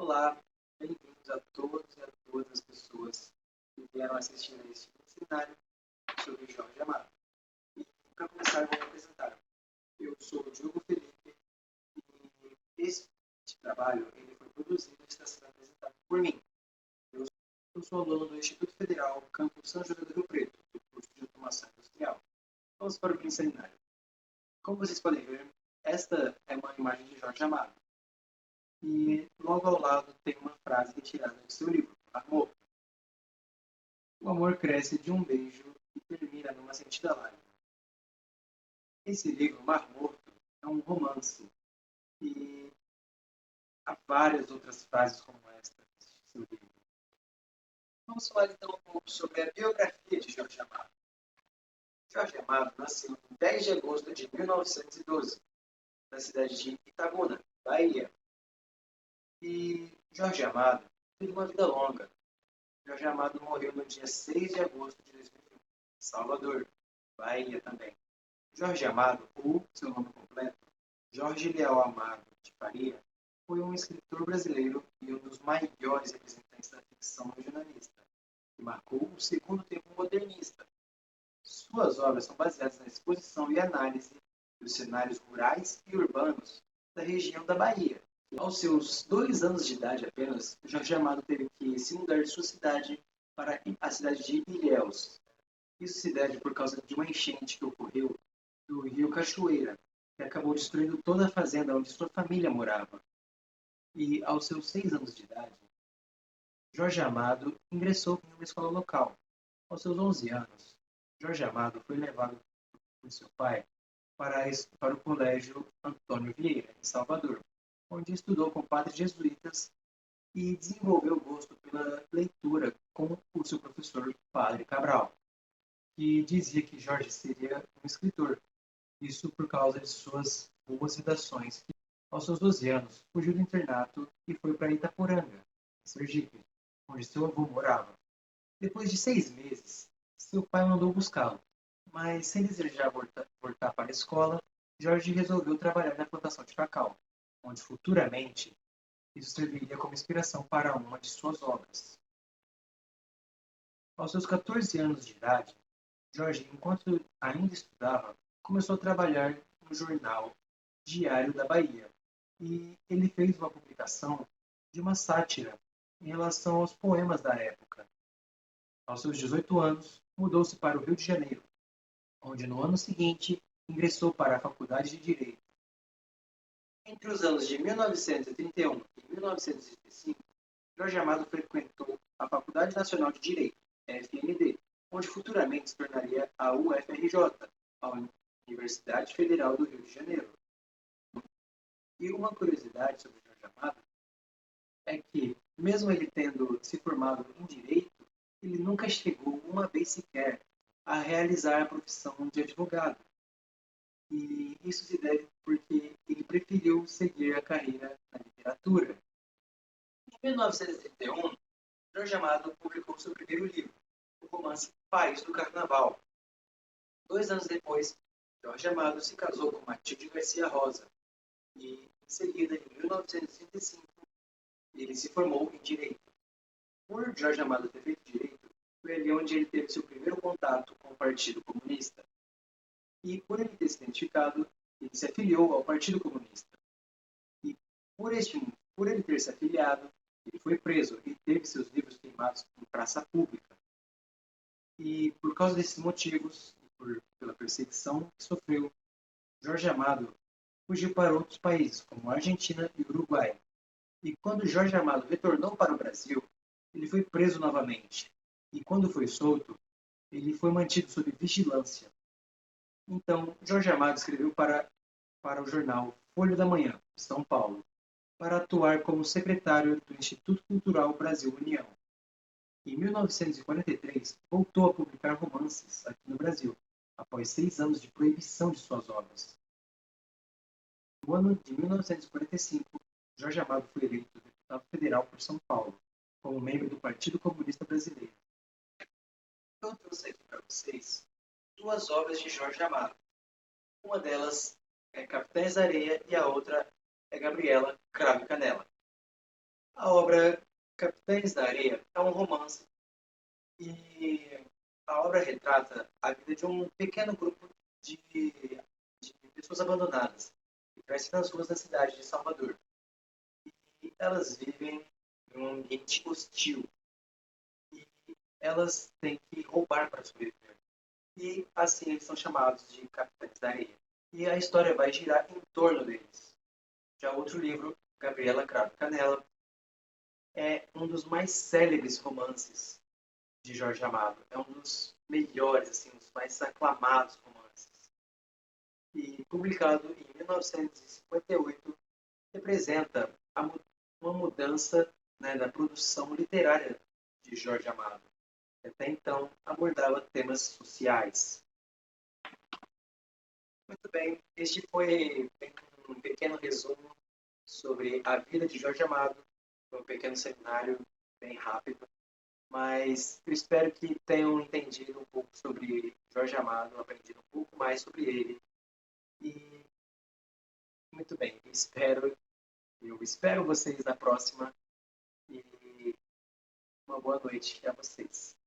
Olá, bem-vindos a todos e a todas as pessoas que vieram assistir a este seminário sobre Jorge Amado. E, para começar, eu vou me apresentar. Eu sou o Diogo Felipe e este trabalho ele foi produzido e está sendo apresentado por mim. Eu sou aluno do Instituto Federal Campus São José do Rio Preto, do curso de Automação Industrial. Vamos para o seminário. Como vocês podem ver, esta é uma imagem de Jorge Amado. E logo ao lado tem uma frase retirada do seu livro, Amor. O amor cresce de um beijo e termina numa sentida lágrima. Esse livro, Mar Morto, é um romance e há várias outras frases como esta nesse seu livro. Vamos falar então um pouco sobre a biografia de Jorge Amado. Jorge Amado nasceu em 10 de agosto de 1912, na cidade de Itabuna, Bahia. E Jorge Amado teve uma vida longa. Jorge Amado morreu no dia 6 de agosto de 2001, em Salvador, Bahia também. Jorge Amado, ou seu nome completo, Jorge Leal Amado de Faria, foi um escritor brasileiro e um dos maiores representantes da ficção regionalista, que marcou o segundo tempo modernista. Suas obras são baseadas na exposição e análise dos cenários rurais e urbanos da região da Bahia. Aos seus 2 anos de idade apenas, Jorge Amado teve que se mudar de sua cidade para a cidade de Ilhéus. Isso se deve por causa de uma enchente que ocorreu do rio Cachoeira, que acabou destruindo toda a fazenda onde sua família morava. E, aos seus 6 anos de idade, Jorge Amado ingressou em uma escola local. Aos seus 11 anos, Jorge Amado foi levado por seu pai para o Colégio Antônio Vieira, em Salvador, onde estudou com padres jesuítas e desenvolveu o gosto pela leitura com o seu professor, Padre Cabral, que dizia que Jorge seria um escritor, isso por causa de suas boas redações. Aos seus 12 anos, fugiu do internato e foi para Itaporanga, em Sergipe, onde seu avô morava. Depois de 6 meses, seu pai mandou buscá-lo, mas sem desejar voltar para a escola, Jorge resolveu trabalhar na plantação de cacau, onde futuramente isso serviria como inspiração para uma de suas obras. Aos seus 14 anos de idade, Jorge, enquanto ainda estudava, começou a trabalhar no jornal Diário da Bahia, e ele fez uma publicação de uma sátira em relação aos poemas da época. Aos seus 18 anos, mudou-se para o Rio de Janeiro, onde no ano seguinte ingressou para a Faculdade de Direito. Entre os anos de 1931 e 1935, Jorge Amado frequentou a Faculdade Nacional de Direito, FND, onde futuramente se tornaria a UFRJ, a Universidade Federal do Rio de Janeiro. E uma curiosidade sobre Jorge Amado é que, mesmo ele tendo se formado em Direito, ele nunca chegou uma vez sequer a realizar a profissão de advogado. E isso se deve porque ele preferiu seguir a carreira na literatura. Em 1931, Jorge Amado publicou seu primeiro livro, o romance País do Carnaval. 2 anos depois, Jorge Amado se casou com Matilde Garcia Rosa e, em seguida, em 1935, ele se formou em Direito. Por Jorge Amado ter feito Direito, foi ali onde ele teve seu primeiro contato com o Partido Comunista. E por ele ter se identificado, ele se afiliou ao Partido Comunista. E por ele ter se afiliado, ele foi preso e teve seus livros queimados em praça pública. E por causa desses motivos, pela perseguição que sofreu, Jorge Amado fugiu para outros países, como Argentina e Uruguai. E quando Jorge Amado retornou para o Brasil, ele foi preso novamente. E quando foi solto, ele foi mantido sob vigilância. Então, Jorge Amado escreveu para o jornal Folha da Manhã, de São Paulo, para atuar como secretário do Instituto Cultural Brasil-União. Em 1943, voltou a publicar romances aqui no Brasil, após 6 anos de proibição de suas obras. No ano de 1945, Jorge Amado foi eleito deputado federal por São Paulo, como membro do Partido Comunista Brasileiro. Eu trouxe aqui para vocês 2 obras de Jorge Amado. Uma delas é Capitães da Areia e a outra é Gabriela, Cravo e Canela. A obra Capitães da Areia é um romance e a obra retrata a vida de um pequeno grupo de pessoas abandonadas que crescem nas ruas da cidade de Salvador. E elas vivem em um ambiente hostil e elas têm que roubar para sobreviver. E assim eles são chamados de Capitães da Areia. E a história vai girar em torno deles. Já outro livro, Gabriela Cravo Canela, é um dos mais célebres romances de Jorge Amado. É um dos melhores, assim, um dos mais aclamados romances. E publicado em 1958, representa uma mudança, né, da produção literária de Jorge Amado. Até então, abordava temas sociais. Muito bem, este foi um pequeno resumo sobre a vida de Jorge Amado, foi um pequeno seminário bem rápido, mas eu espero que tenham entendido um pouco sobre Jorge Amado, aprendido um pouco mais sobre ele. E muito bem, eu espero vocês na próxima e uma boa noite a vocês.